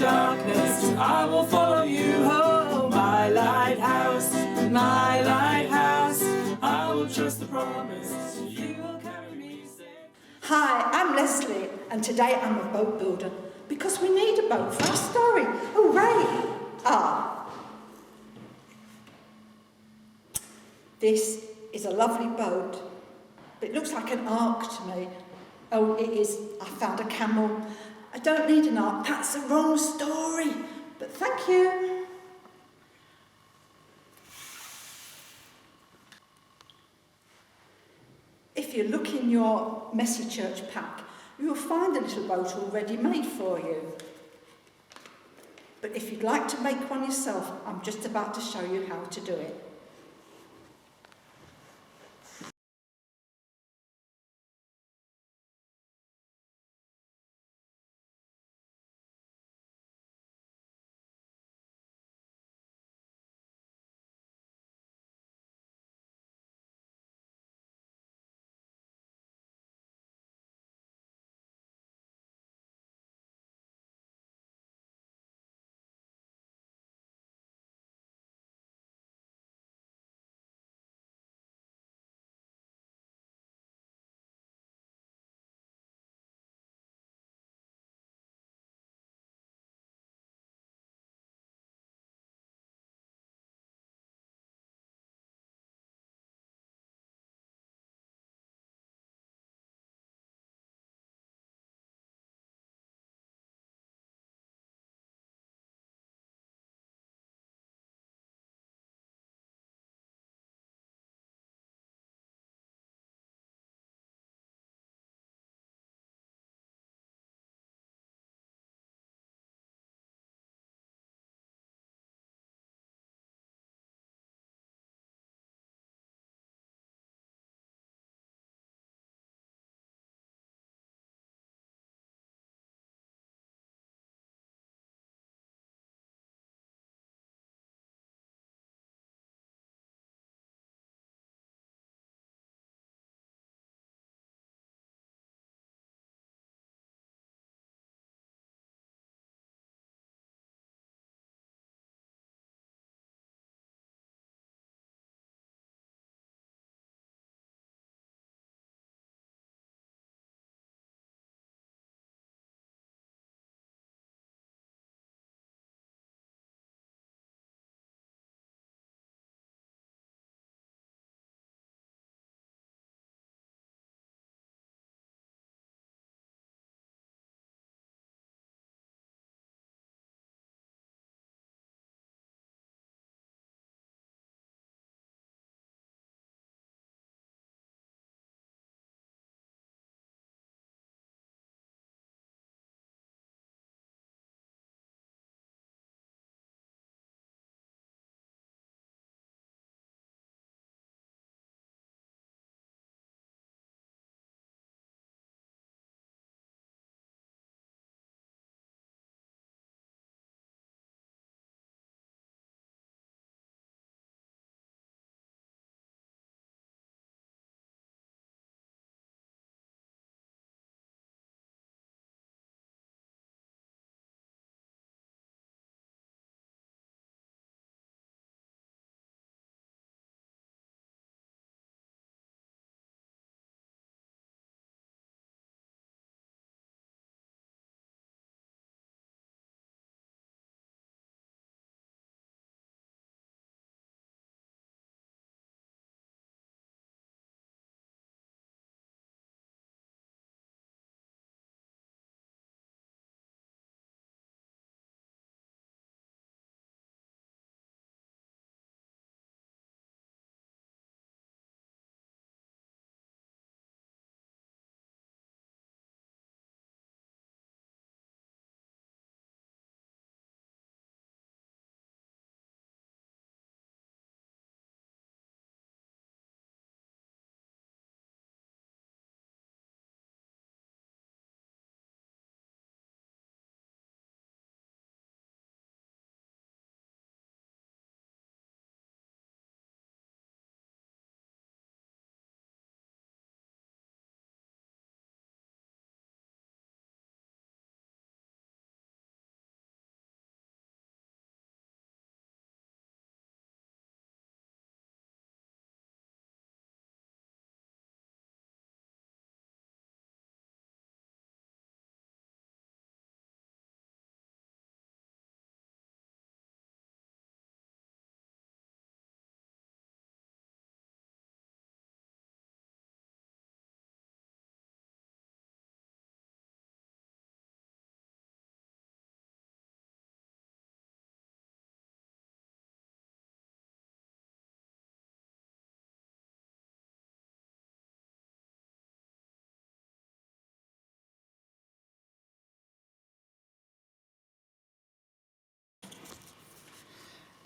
darkness, I will follow you. Oh, my lighthouse, I will trust the promise. You will carry me safe. Hi, I'm Leslie, and today I'm a boat builder because we need a boat for our story. Hooray! This is a lovely boat, but it looks like an ark to me. Oh, it is. I found a camel. I don't need an ark. That's the wrong story. But thank you. If you look in your Messy Church pack, you will find a little boat already made for you. But if you'd like to make one yourself, I'm just about to show you how to do it.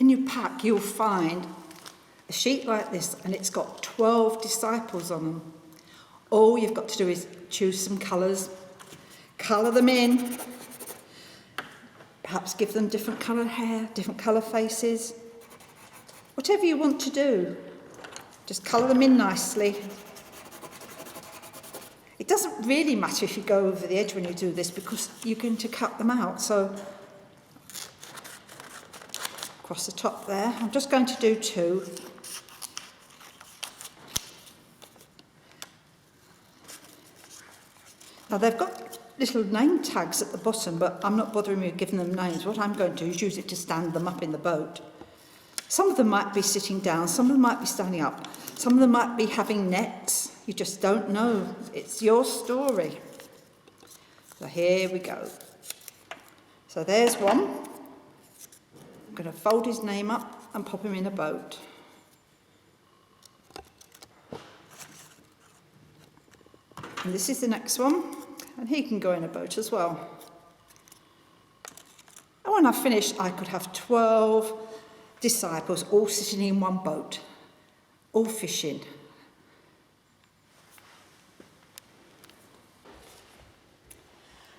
In your pack you'll find a sheet like this, and it's got 12 disciples on them. All you've got to do is choose some colours, colour them in, perhaps give them different colour hair, different colour faces, whatever you want to do. Just colour them in nicely. It doesn't really matter if you go over the edge when you do this, because you're going to cut them out. So across the top there, I'm just going to do 2. Now they've got little name tags at the bottom, but I'm not bothering with giving them names. What I'm going to do is use it to stand them up in the boat. Some of them might be sitting down, some of them might be standing up, some of them might be having nets. You just don't know. It's your story. So here we go. So there's one. I'm going to fold his name up and pop him in a boat. And this is the next one, and he can go in a boat as well. And when I finish, I could have 12 disciples all sitting in one boat, all fishing.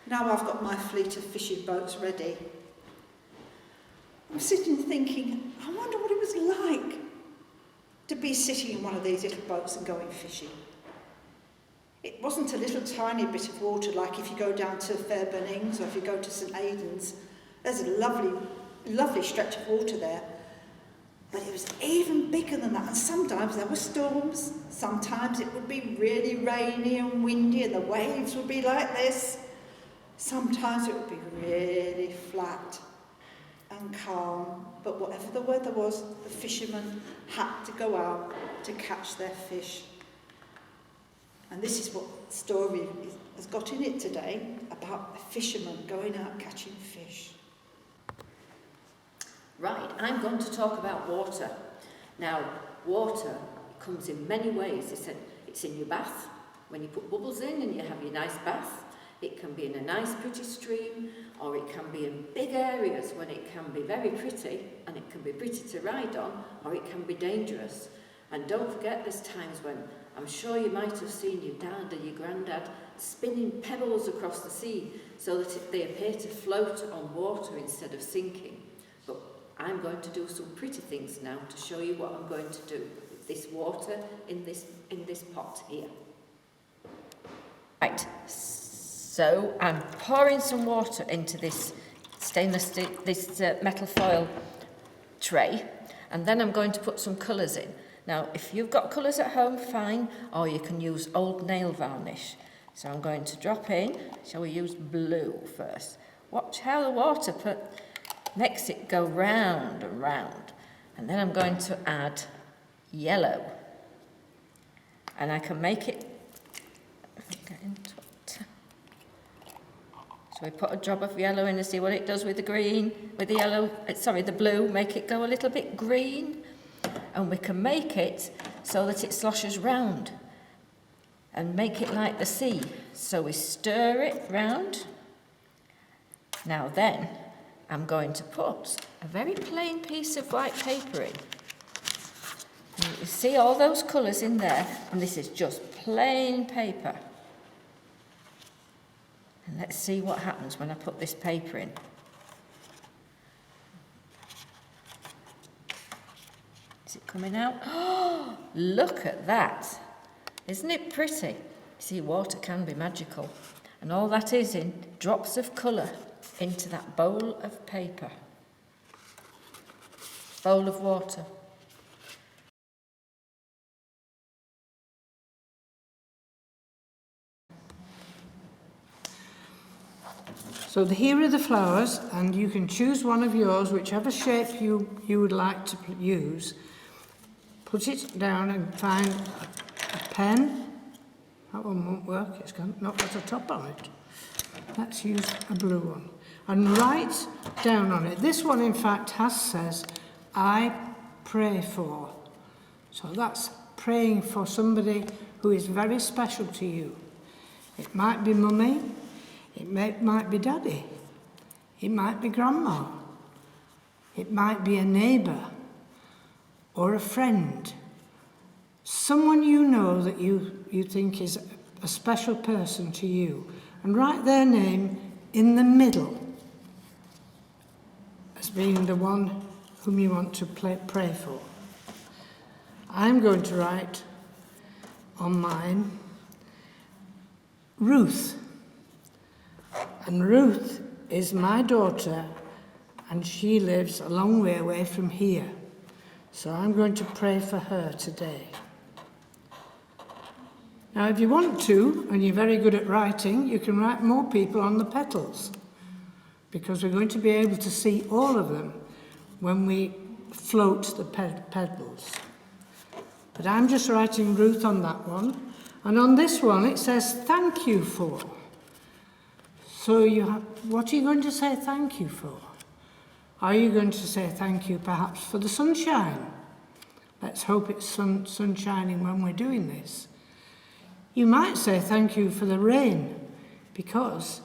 Now I've got my fleet of fishing boats ready. I'm sitting thinking, I wonder what it was like to be sitting in one of these little boats and going fishing. It wasn't a little tiny bit of water like if you go down to Fairbairnings or if you go to St Aidan's. There's a lovely, lovely stretch of water there. But it was even bigger than that, and sometimes there were storms. Sometimes it would be really rainy and windy and the waves would be like this. Sometimes it would be really flat and calm, but whatever the weather was, the fishermen had to go out to catch their fish. And this is what the story has got in it today, about a fisherman going out catching fish. Right, I'm going to talk about water. Now, water comes in many ways. They said it's in your bath, when you put bubbles in and you have your nice bath. It can be in a nice pretty stream, or it can be in big areas when it can be very pretty, and it can be pretty to ride on, or it can be dangerous. And don't forget, there's times when I'm sure you might have seen your dad or your granddad spinning pebbles across the sea so that they appear to float on water instead of sinking. But I'm going to do some pretty things now to show you what I'm going to do with this water in this pot here. Right, so I'm pouring some water into this stainless steel, this metal foil tray, and then I'm going to put some colours in. Now, if you've got colours at home, fine, or you can use old nail varnish. So I'm going to drop in. Shall we use blue first? Watch how the water makes it go round and round. And then I'm going to add yellow. And I can make it get into it. So we put a drop of yellow in and see what it does with the green, with the yellow, the blue, make it go a little bit green. And we can make it so that it sloshes round and make it like the sea. So we stir it round. Now then, I'm going to put a very plain piece of white paper in. And you see all those colours in there, and this is just plain paper. And let's see what happens when I put this paper in. Is it coming out? Oh, look at that. Isn't it pretty? You see, water can be magical. And all that is in drops of colour into that bowl of paper. Bowl of water. So here are the flowers, and you can choose one of yours, whichever shape you would like to use. Put it down and find a pen. That one won't work, it's not got a top on it. Let's use a blue one. And write down on it. This one, in fact, says, I pray for. So that's praying for somebody who is very special to you. It might be mummy. It might be daddy, it might be grandma, It might be a neighbour or a friend, someone you know that you think is a special person to you, and write their name in the middle as being the one whom you want to pray for. I'm going to write on mine Ruth. And Ruth is my daughter, and she lives a long way away from here. So I'm going to pray for her today. Now, if you want to, and you're very good at writing, you can write more people on the petals, because we're going to be able to see all of them when we float the petals. But I'm just writing Ruth on that one. And on this one, it says, thank you for. So what are you going to say thank you for? Are you going to say thank you perhaps for the sunshine? Let's hope it's sun shining when we're doing this. You might say thank you for the rain, because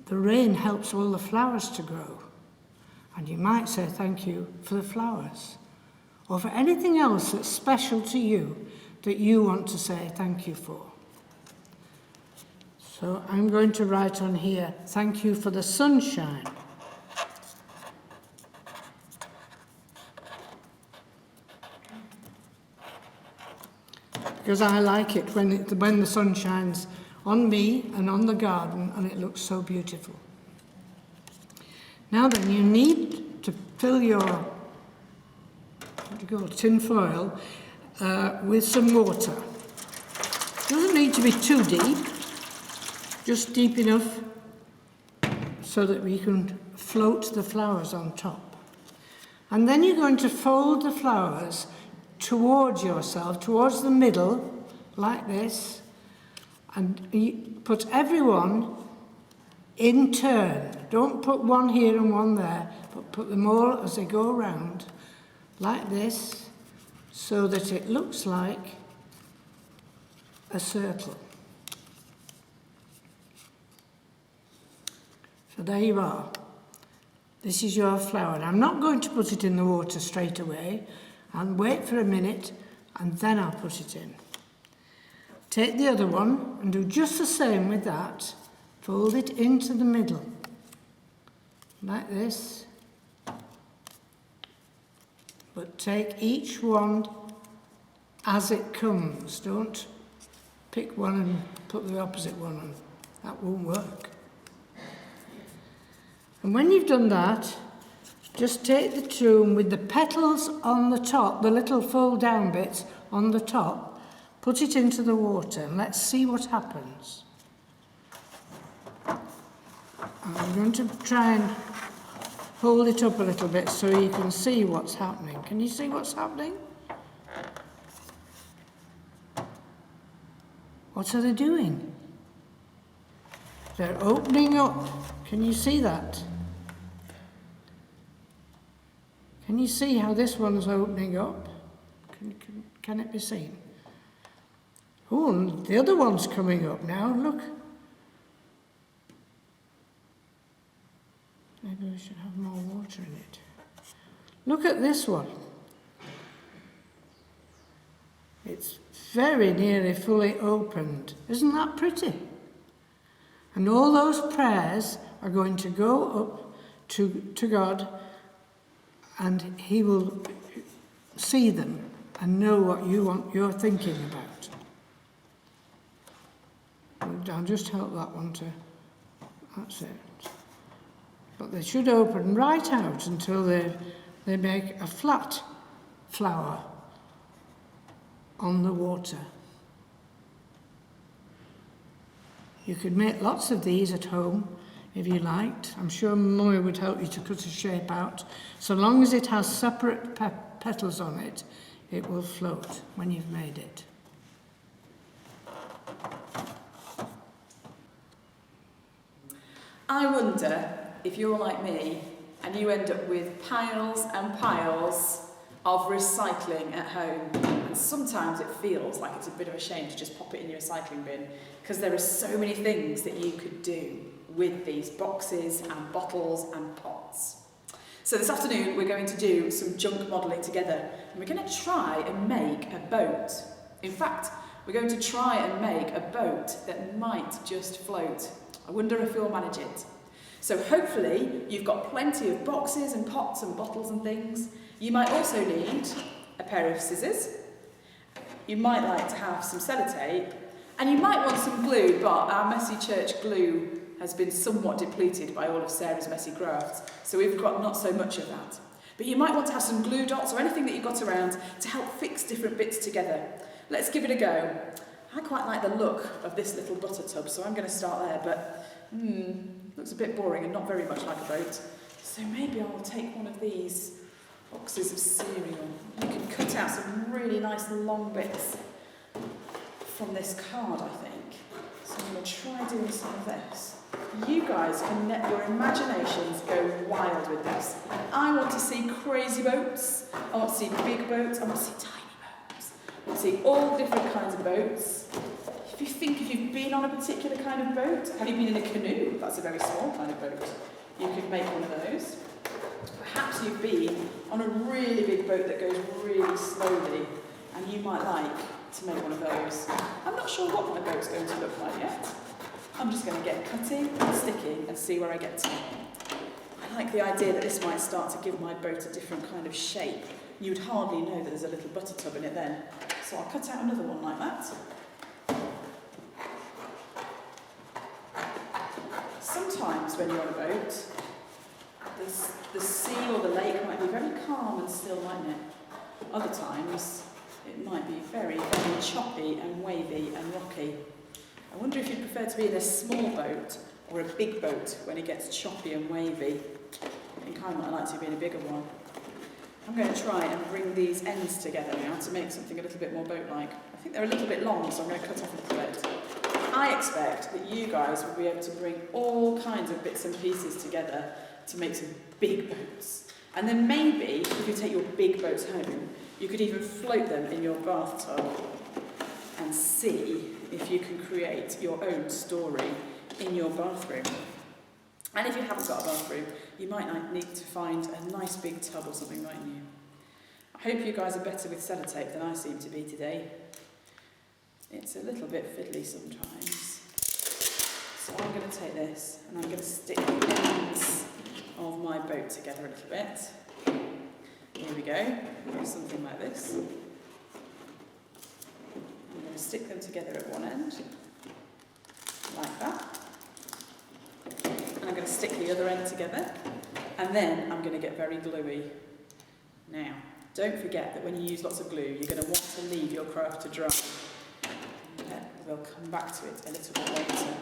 the rain helps all the flowers to grow. And you might say thank you for the flowers, or for anything else that's special to you that you want to say thank you for. So I'm going to write on here, thank you for the sunshine. Because I like it when the sun shines on me and on the garden, and it looks so beautiful. Now then, you need to fill your tin foil with some water. It doesn't need to be too deep, just deep enough so that we can float the flowers on top. And then you're going to fold the flowers towards yourself, towards the middle, like this, and you put everyone in turn. Don't put one here and one there, but put them all as they go around, like this, so that it looks like a circle. So there you are. This is your flower. I'm not going to put it in the water straight away. I'll wait for a minute and then I'll put it in. Take the other one and do just the same with that. Fold it into the middle, like this. But take each one as it comes. Don't pick one and put the opposite one on. That won't work. And when you've done that, just take the tomb with the petals on the top, the little fold down bits on the top, put it into the water and let's see what happens. I'm going to try and hold it up a little bit so you can see what's happening. Can you see what's happening? What are they doing? They're opening up. Can you see that? Can you see how this one's opening up? Can it be seen? Oh, and the other one's coming up now, look. Maybe we should have more water in it. Look at this one. It's very nearly fully opened. Isn't that pretty? And all those prayers are going to go up to God, and He will see them and know what you're thinking about. I'll just help that one to, that's it. But they should open right out until they make a flat flower on the water. You could make lots of these at home if you liked. I'm sure Mummy would help you to cut a shape out. So long as it has separate petals on it, it will float when you've made it. I wonder if you're like me and you end up with piles and piles of recycling at home. And sometimes it feels like it's a bit of a shame to just pop it in your recycling bin, because there are so many things that you could do with these boxes and bottles and pots. So this afternoon we're going to do some junk modelling together, and we're going to try and make a boat. In fact, we're going to try and make a boat that might just float. I wonder if we'll manage it. So hopefully you've got plenty of boxes and pots and bottles and things. You might also need a pair of scissors. You might like to have some sellotape, and you might want some glue, but our Messy Church glue has been somewhat depleted by all of Sarah's messy crafts, so we've got not so much of that. But you might want to have some glue dots or anything that you've got around to help fix different bits together. Let's give it a go. I quite like the look of this little butter tub, so I'm going to start there, but looks a bit boring and not very much like a boat. So maybe I'll take one of these boxes of cereal. You can cut out some really nice long bits from this card, I think. So I'm going to try doing some of this. You guys can let your imaginations go wild with this. I want to see crazy boats. I want to see big boats. I want to see tiny boats. I want to see all different kinds of boats. If you've been on a particular kind of boat, have you been in a canoe? That's a very small kind of boat. You could make one of those. Perhaps you've been on a really big boat that goes really slowly, and you might like to make one of those. I'm not sure what my boat's going to look like yet. I'm just going to get cutting and sticking and see where I get to. I like the idea that this might start to give my boat a different kind of shape. You would hardly know that there's a little butter tub in it then. So I'll cut out another one like that. Sometimes when you're on a boat, the sea or the lake might be very calm and still, mightn't it? Other times, it might be very, very choppy and wavy and rocky. I wonder if you'd prefer to be in a small boat or a big boat when it gets choppy and wavy. I think I might like to be in a bigger one. I'm going to try and bring these ends together now to make something a little bit more boat-like. I think they're a little bit long, so I'm going to cut off a little bit. I expect that you guys will be able to bring all kinds of bits and pieces together to make some big boats. And then maybe, if you take your big boats home, you could even float them in your bathtub and see if you can create your own story in your bathroom. And if you haven't got a bathroom, you might need to find a nice big tub or something, mightn't you? I hope you guys are better with sellotape than I seem to be today. It's a little bit fiddly sometimes. So I'm going to take this and I'm going to stick the ends of my boat together a little bit. Here we go, something like this. I'm going to stick them together at one end, like that. And I'm going to stick the other end together, and then I'm going to get very gluey. Now, don't forget that when you use lots of glue, you're going to want to leave your craft to dry. We'll come back to it a little bit later.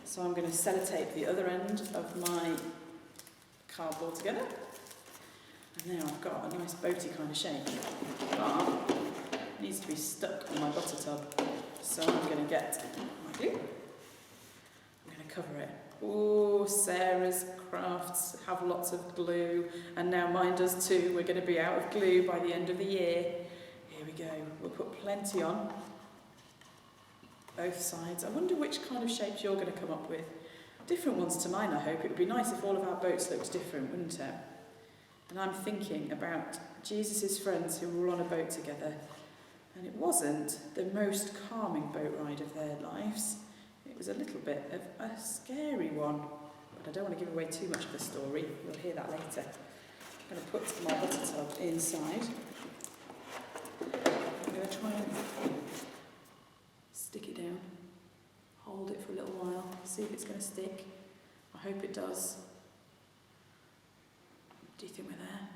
So I'm going to sellotape the other end of my cardboard together. And now I've got a nice boaty kind of shape. But it needs to be stuck on my butter tub. So I'm going to get my glue. I'm going to cover it. Oh, Sarah's crafts have lots of glue, and now mine does too. We're going to be out of glue by the end of the year. Here we go. We'll put plenty on both sides. I wonder which kind of shapes you're going to come up with. Different ones to mine, I hope. It would be nice if all of our boats looked different, wouldn't it? And I'm thinking about Jesus' friends who were on a boat together, and it wasn't the most calming boat ride of their lives. It was a little bit of a scary one, but I don't want to give away too much of the story. You'll hear that later. I'm going to put my butter tub inside. I'm going to try and stick it down, hold it for a little while, see if it's going to stick. I hope it does. Do you think we're there?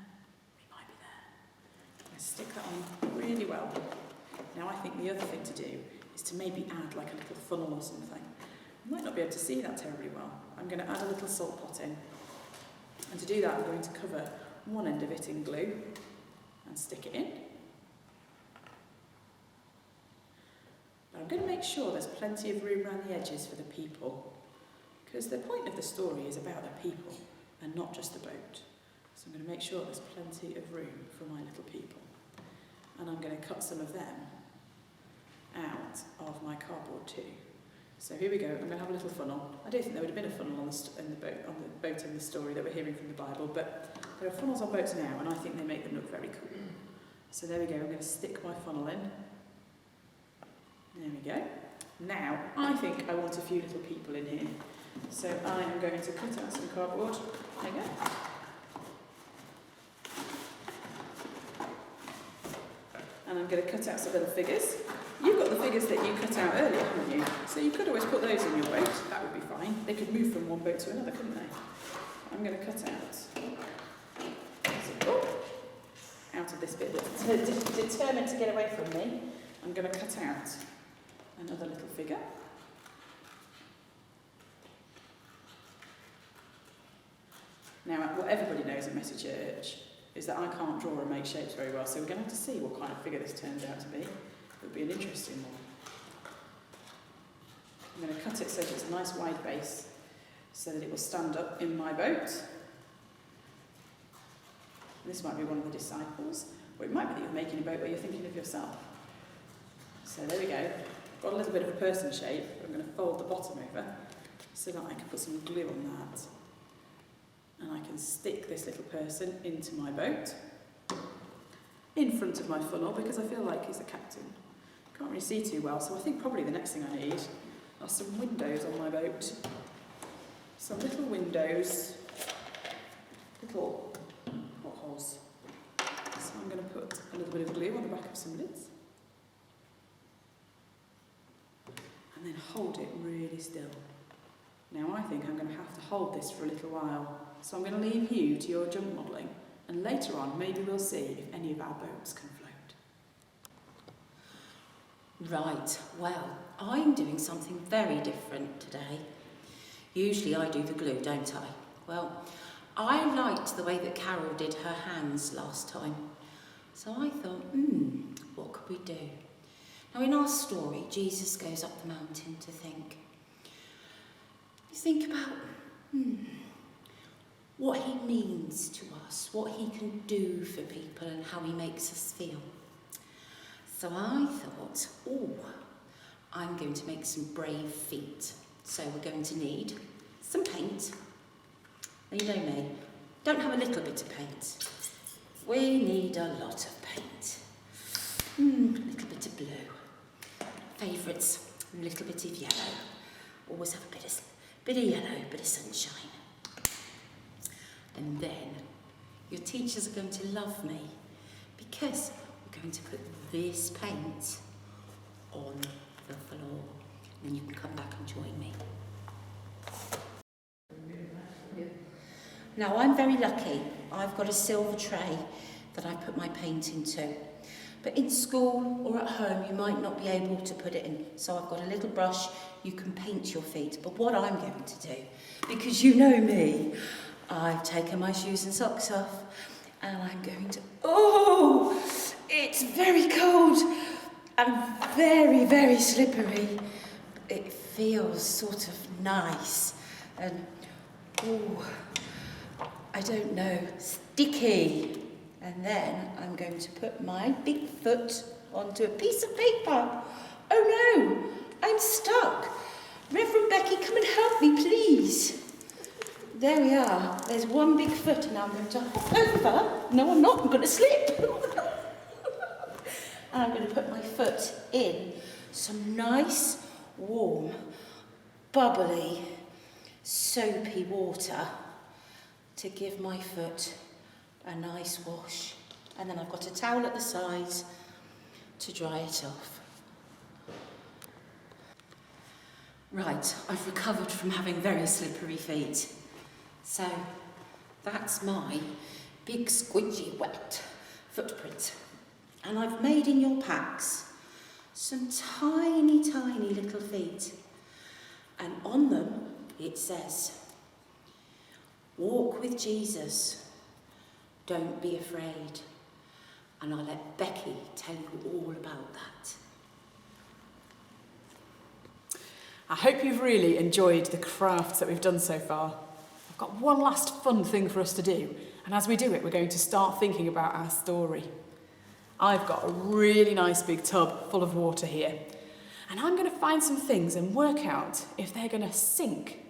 We might be there. I'm going to stick that on really well. Now I think the other thing to do is to maybe add like a little funnel or something. You might not be able to see that terribly well. I'm going to add a little salt pot in. And to do that, I'm going to cover one end of it in glue and stick it in. But I'm going to make sure there's plenty of room around the edges for the people, because the point of the story is about the people and not just the boat. So I'm going to make sure there's plenty of room for my little people. And I'm going to cut some of them out of my cardboard too. So here we go. I'm going to have a little funnel. I don't think there would have been a funnel on the boat in the story that we're hearing from the Bible, but There are funnels on boats now, and I think they make them look very cool. So there we go, I'm going to stick my funnel in. There we go. Now, I think I want a few little people in here. So I am going to cut out some cardboard. There you go. And I'm going to cut out some little figures. You've got the figures that you cut out earlier, haven't you? So you could always put those in your boat. That would be fine. They could move from one boat to another, couldn't they? I'm going to cut out of this bit that's determined to get away from me. I'm going to cut out another little figure. Now, what everybody knows at Messy Church is that I can't draw and make shapes very well, so we're going to have to see what kind of figure this turns out to be. It'll be an interesting one. I'm going to cut it so that it's a nice wide base, so that it will stand up in my boat. This might be one of the disciples, or it might be that you're making a boat where you're thinking of yourself. So there we go. Got a little bit of a person shape. I'm going to fold the bottom over so that I can put some glue on that. And I can stick this little person into my boat in front of my funnel because I feel like he's the captain. Can't really see too well, so I think probably the next thing I need are some windows on my boat. Some little windows, little potholes. So I'm going to put a little bit of glue on the back of some lids. And then hold it really still. Now I think I'm going to have to hold this for a little while. So I'm going to leave you to your junk modelling, and later on maybe we'll see if any of our boats can float. Right, well, I'm doing something very different today. Usually I do the glue, don't I? Well, I liked the way that Carol did her hands last time. So I thought, what could we do? Now in our story, Jesus goes up the mountain to think. You think about, what he means to us, what he can do for people and how he makes us feel. So I thought, I'm going to make some brave feet. So we're going to need some paint. Now you know me, don't have a little bit of paint. We need a lot of paint. A little bit of blue. Favourites, a little bit of yellow. Always have a bit of yellow, bit of sunshine. And then your teachers are going to love me because we're going to put this paint on the floor. Then you can come back and join me. Now I'm very lucky. I've got a silver tray that I put my paint into. But in school or at home you might not be able to put it in. So I've got a little brush, you can paint your feet. But what I'm going to do, because you know me, I've taken my shoes and socks off and I'm going to, it's very cold and very, very slippery. It feels sort of nice and, I don't know, sticky. And then I'm going to put my big foot onto a piece of paper. Oh no, I'm stuck. Reverend Becky, come and help me, please. There we are. There's one big foot and I'm going to hop over. No, I'm not. I'm going to slip. And I'm going to put my foot in some nice, warm, bubbly, soapy water to give my foot a nice wash. And then I've got a towel at the sides to dry it off. Right, I've recovered from having very slippery feet. So that's my big squidgy wet footprint. And I've made in your packs some tiny, tiny little feet. And on them it says, walk with Jesus, don't be afraid. And I'll let Becky tell you all about that. I hope you've really enjoyed the crafts that we've done so far. I've got one last fun thing for us to do, and as we do it, we're going to start thinking about our story. I've got a really nice big tub full of water here, and I'm going to find some things and work out if they're going to sink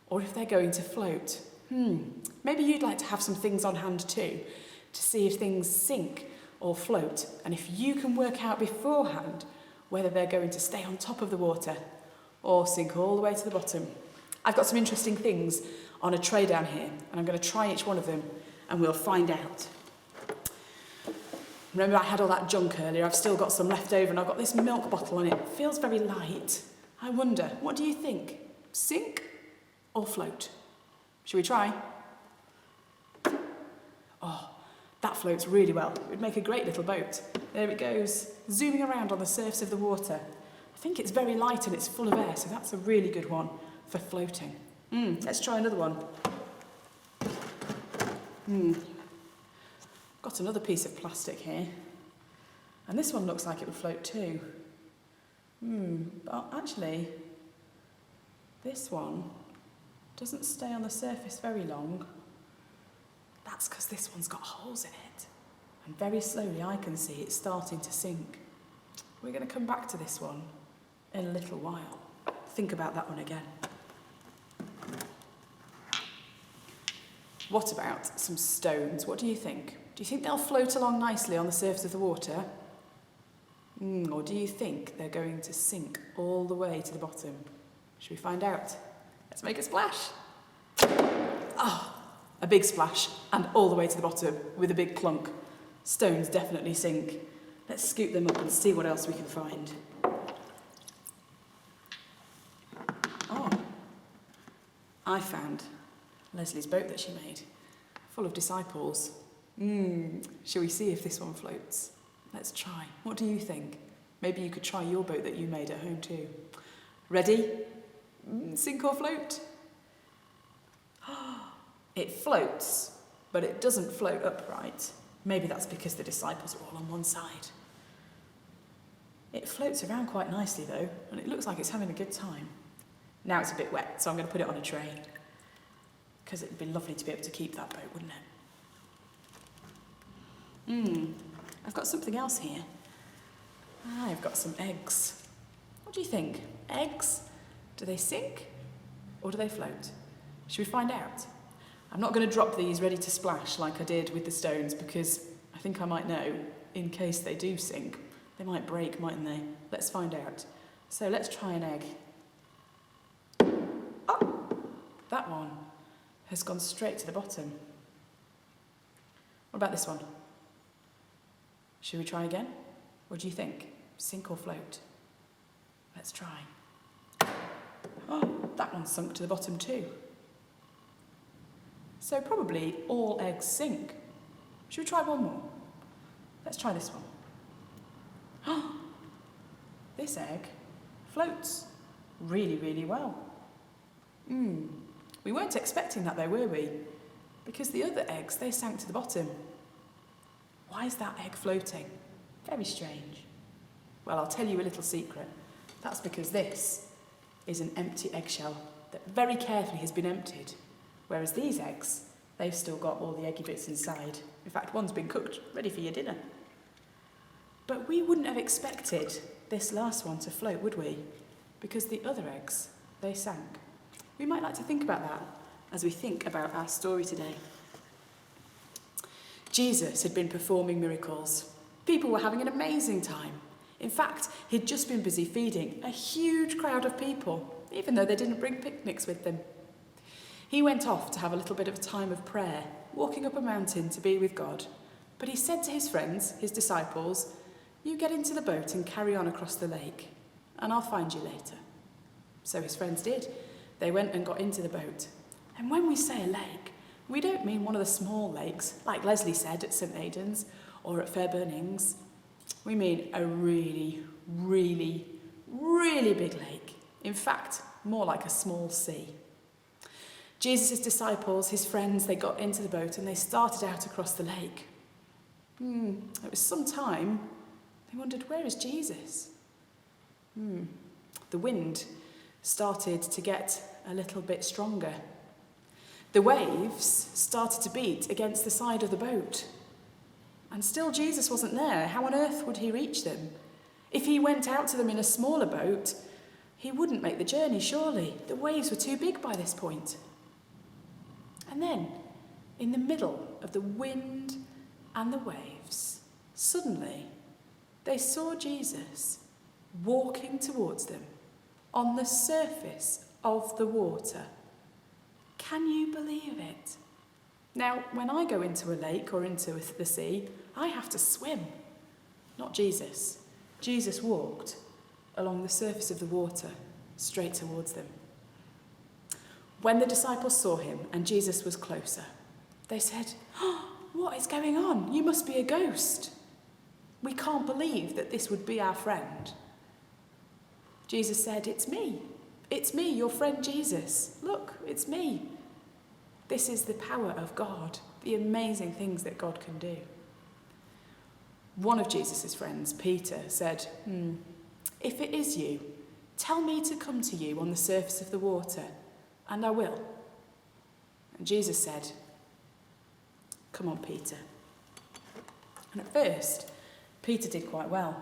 or if they're going to float. Maybe you'd like to have some things on hand too, to see if things sink or float, and if you can work out beforehand whether they're going to stay on top of the water or sink all the way to the bottom. I've got some interesting things on a tray down here, and I'm going to try each one of them, and we'll find out. Remember I had all that junk earlier? I've still got some left over, and I've got this milk bottle on it. It feels very light. I wonder, what do you think? Sink or float? Shall we try? Oh, that floats really well. It would make a great little boat. There it goes, zooming around on the surface of the water. I think it's very light and it's full of air, so that's a really good one for floating. Let's try another one. Got another piece of plastic here. And this one looks like it would float too. But actually, this one doesn't stay on the surface very long. That's because this one's got holes in it. And very slowly I can see it's starting to sink. We're going to come back to this one in a little while. Think about that one again. What about some stones? What do you think? Do you think they'll float along nicely on the surface of the water? Or do you think they're going to sink all the way to the bottom? Should we find out? Let's make a splash. Oh, a big splash and all the way to the bottom with a big clunk. Stones definitely sink. Let's scoop them up and see what else we can find. Oh, I found Leslie's boat that she made, full of disciples. Shall we see if this one floats? Let's try. What do you think? Maybe you could try your boat that you made at home too. Ready? Sink or float? It floats, but it doesn't float upright. Maybe that's because the disciples are all on one side. It floats around quite nicely though, and it looks like it's having a good time. Now it's a bit wet, so I'm going to put it on a tray, because it'd be lovely to be able to keep that boat, wouldn't it? I've got something else here. I've got some eggs. What do you think? Eggs? Do they sink or do they float? Should we find out? I'm not going to drop these ready to splash like I did with the stones, because I think I might know, in case they do sink. They might break, mightn't they? Let's find out. So let's try an egg. Oh, that one has gone straight to the bottom. What about this one? Should we try again? What do you think? Sink or float? Let's try. Oh, that one sunk to the bottom too. So probably all eggs sink. Should we try one more? Let's try this one. Oh, this egg floats really, really well. We weren't expecting that though, were we? Because the other eggs, they sank to the bottom. Why is that egg floating? Very strange. Well, I'll tell you a little secret. That's because this is an empty eggshell that very carefully has been emptied, whereas these eggs, they've still got all the eggy bits inside. In fact, one's been cooked, ready for your dinner. But we wouldn't have expected this last one to float, would we? Because the other eggs, they sank. We might like to think about that as we think about our story today. Jesus had been performing miracles. People were having an amazing time. In fact, he'd just been busy feeding a huge crowd of people, even though they didn't bring picnics with them. He went off to have a little bit of a time of prayer, walking up a mountain to be with God. But he said to his friends, his disciples, "You get into the boat and carry on across the lake, and I'll find you later." So his friends did. They went and got into the boat. And when we say a lake, we don't mean one of the small lakes, like Leslie said at St Aidan's or at Fairburn Ings. We mean a really, really, really big lake. In fact, more like a small sea. Jesus' disciples, his friends, they got into the boat and they started out across the lake. It was some time. They wondered, where is Jesus? The wind started to get a little bit stronger. The waves started to beat against the side of the boat. And still Jesus wasn't there. How on earth would he reach them? If he went out to them in a smaller boat, he wouldn't make the journey, surely. The waves were too big by this point. And then, in the middle of the wind and the waves, suddenly they saw Jesus walking towards them on the surface of the water. Can you believe it? Now, when I go into a lake or into the sea, I have to swim. Not Jesus. Jesus walked along the surface of the water straight towards them. When the disciples saw him and Jesus was closer, they said, "Oh, what is going on? You must be a ghost. We can't believe that this would be our friend." Jesus said, "It's me. It's me, your friend Jesus. Look, it's me." This is the power of God, the amazing things that God can do. One of Jesus' friends, Peter, said, "If it is you, tell me to come to you on the surface of the water, and I will." And Jesus said, "Come on, Peter." And at first, Peter did quite well.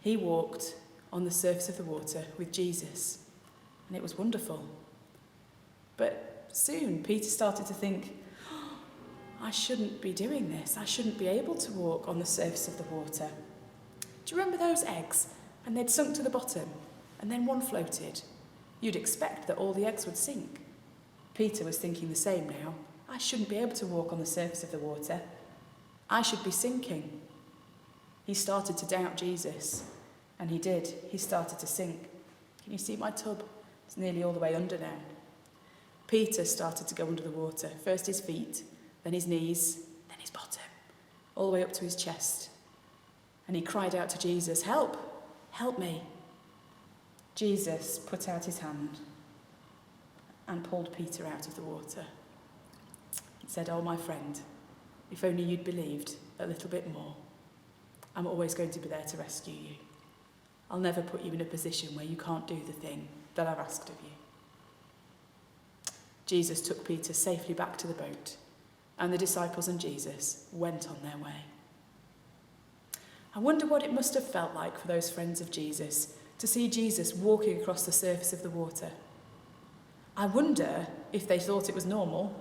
He walked on the surface of the water with Jesus, and it was wonderful. But soon, Peter started to think, I shouldn't be doing this. I shouldn't be able to walk on the surface of the water. Do you remember those eggs? And they'd sunk to the bottom, and then one floated. You'd expect that all the eggs would sink. Peter was thinking the same now. I shouldn't be able to walk on the surface of the water. I should be sinking. He started to doubt Jesus, and he did. He started to sink. Can you see my tub? It's nearly all the way under now. Peter started to go under the water, first his feet, then his knees, then his bottom, all the way up to his chest. And he cried out to Jesus, "Help! Help me!" Jesus put out his hand and pulled Peter out of the water. He said, "Oh, my friend, if only you'd believed a little bit more. I'm always going to be there to rescue you. I'll never put you in a position where you can't do the thing that I've asked of you." Jesus took Peter safely back to the boat, and the disciples and Jesus went on their way. I wonder what it must have felt like for those friends of Jesus to see Jesus walking across the surface of the water. I wonder if they thought it was normal.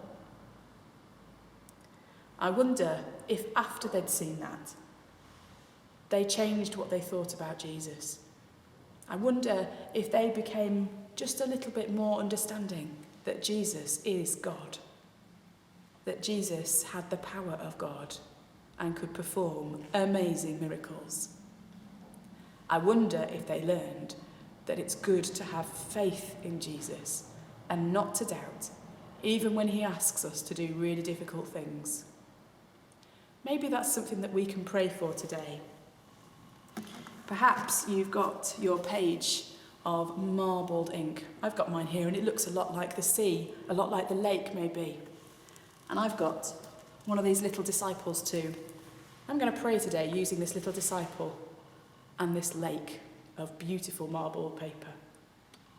I wonder if after they'd seen that, they changed what they thought about Jesus. I wonder if they became just a little bit more understanding that Jesus is God, that Jesus had the power of God and could perform amazing miracles. I wonder if they learned that it's good to have faith in Jesus and not to doubt, even when he asks us to do really difficult things. Maybe that's something that we can pray for today. Perhaps you've got your page of marbled ink. I've got mine here, and it looks a lot like the sea, a lot like the lake maybe. And I've got one of these little disciples too. I'm going to pray today using this little disciple and this lake of beautiful marbled paper.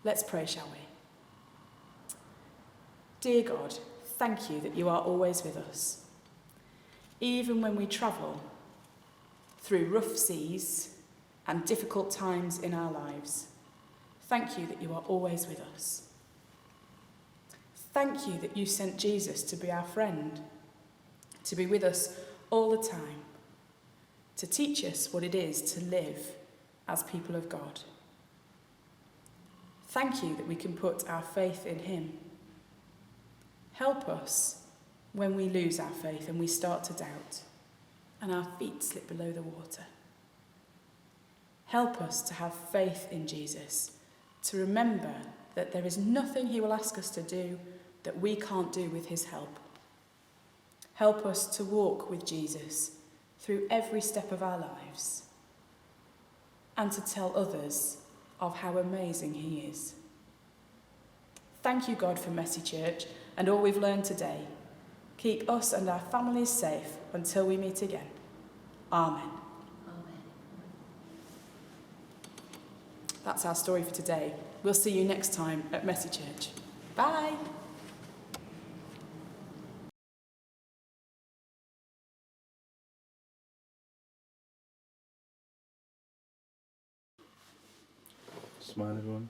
Let's pray, shall we? Dear God, thank you that you are always with us. Even when we travel through rough seas and difficult times in our lives, thank you that you are always with us. Thank you that you sent Jesus to be our friend, to be with us all the time, to teach us what it is to live as people of God. Thank you that we can put our faith in him. Help us when we lose our faith and we start to doubt and our feet slip below the water. Help us to have faith in Jesus, to remember that there is nothing he will ask us to do that we can't do with his help. Help us to walk with Jesus through every step of our lives and to tell others of how amazing he is. Thank you, God, for Messy Church and all we've learned today. Keep us and our families safe until we meet again. Amen. Amen. That's our story for today. We'll see you next time at Messy Church. Bye. Smile, everyone.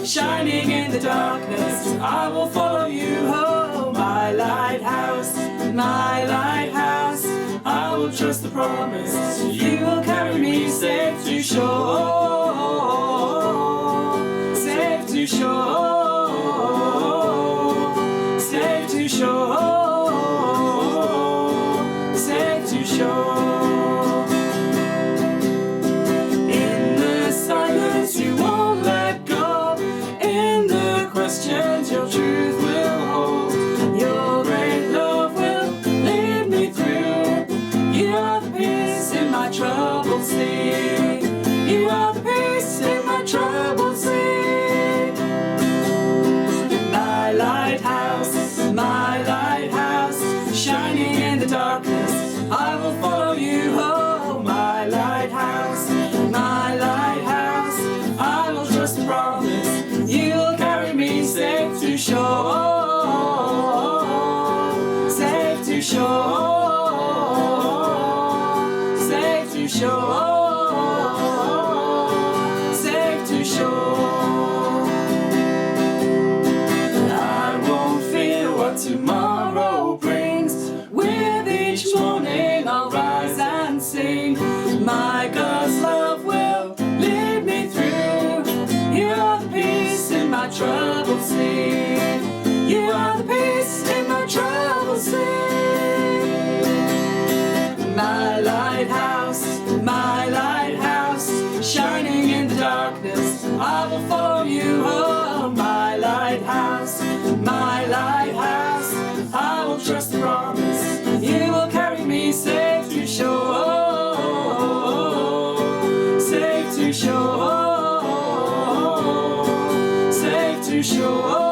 shining in the darkness. I will follow you, oh, my lighthouse, my lighthouse. I will trust the promise. You will carry me safe to shore, safe to shore, safe to shore, safe to shore. In the silence you won't let go, in the questions your truth will hold. Your great love will lead me through. You are the peace in my troubled sea. You are the peace in my troubled sea. My lighthouse, shining in the darkness. I will follow you, oh, my lighthouse, my lighthouse. I will trust the promise. You'll carry me safe to shore, safe to shore, safe to shore, safe to shore. I won't fear what tomorrow brings. With each morning I'll rise and sing. My God's love will lead me through. You are the peace in my troubled sea. You are the peace in my troubled sea. My lighthouse, shining in the darkness. I will follow you, oh, my lighthouse, my lighthouse. I will trust the promise. You will carry me safe to shore, safe to shore, safe to shore.